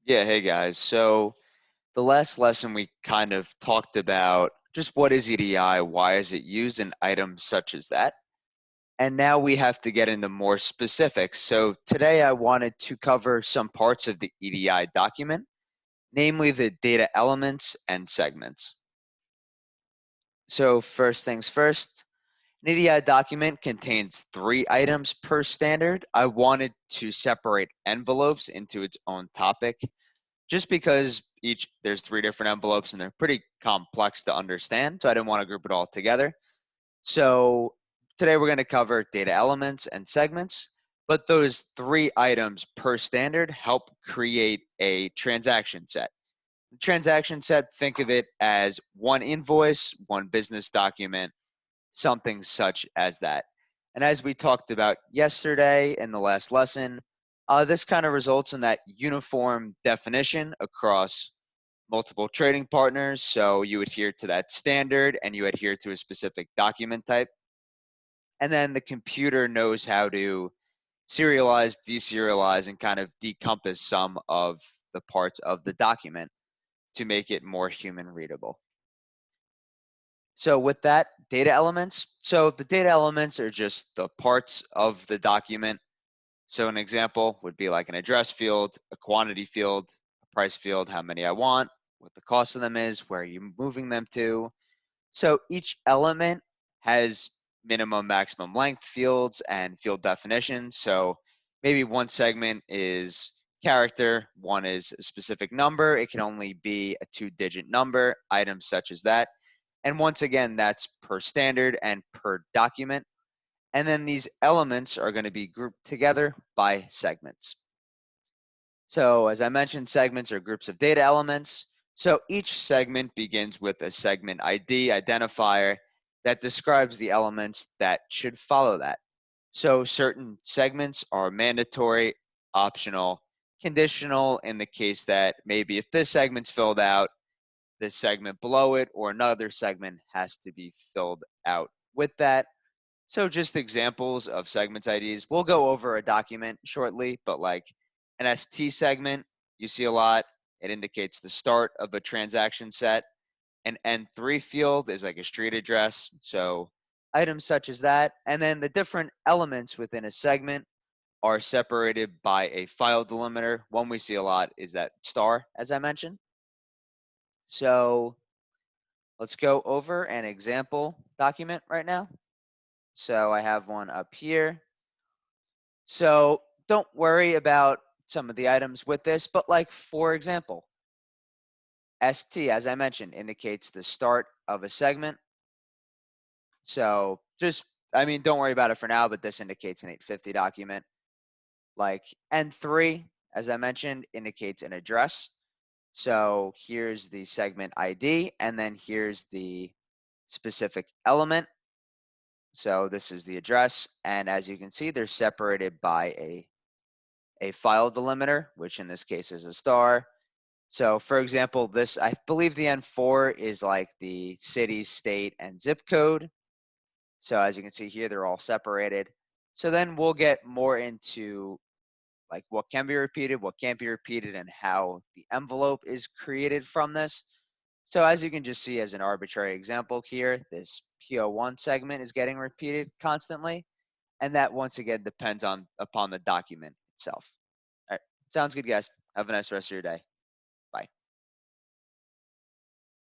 Yeah, hey guys. So the last lesson we kind of talked about just what is EDI, why is it used in items such as that? And now we have to get into more specifics. So today I wanted to cover some parts of the EDI document, namely the data elements and segments. So first things first, an EDI document contains 3 items per standard. I wanted to separate envelopes into its own topic just because there's 3 different envelopes and they're pretty complex to understand, so I didn't want to group it all together. So today we're going to cover data elements and segments, but those 3 items per standard help create a transaction set. The transaction set, think of it as one invoice, one business document, something such as that. And as we talked about yesterday in the last lesson, this kind of results in that uniform definition across multiple trading partners. So you adhere to that standard and you adhere to a specific document type. And then the computer knows how to serialize, deserialize, and kind of decompass some of the parts of the document to make it more human readable. So with that, data elements. So the data elements are just the parts of the document. So an example would be like an address field, a quantity field, a price field, how many I want, what the cost of them is, where you're moving them to. So each element has minimum, maximum length fields and field definitions. So maybe one segment is character, one is a specific number. It can only be a 2-digit number, items such as that. And once again, that's per standard and per document. And then these elements are going to be grouped together by segments. So as I mentioned, segments are groups of data elements. So each segment begins with a segment ID identifier that describes the elements that should follow that. So certain segments are mandatory, optional, conditional in the case that maybe if this segment's filled out, this segment below it or another segment has to be filled out with that. So just examples of segments IDs. We'll go over a document shortly, but like an ST segment, you see a lot. It indicates the start of a transaction set. An N3 field is like a street address. So items such as that. And then the different elements within a segment are separated by a file delimiter. One we see a lot is that star, as I mentioned. So let's go over an example document right now. So I have one up here. So don't worry about some of the items with this, but like, for example, ST, as I mentioned, indicates the start of a segment. So don't worry about it for now, but this indicates an 850 document. Like N3, as I mentioned, indicates an address. So here's the segment ID, and then here's the specific element. So this is the address, and as you can see, they're separated by a file delimiter, which in this case is a star. So for example, I believe the N4 is like the city, state, and zip code. So as you can see here, they're all separated. So then we'll get more into like what can be repeated, what can't be repeated, and how the envelope is created from this. So as you can just see as an arbitrary example here, this PO1 segment is getting repeated constantly. And that once again depends upon the document itself. All right, sounds good, guys. Have a nice rest of your day.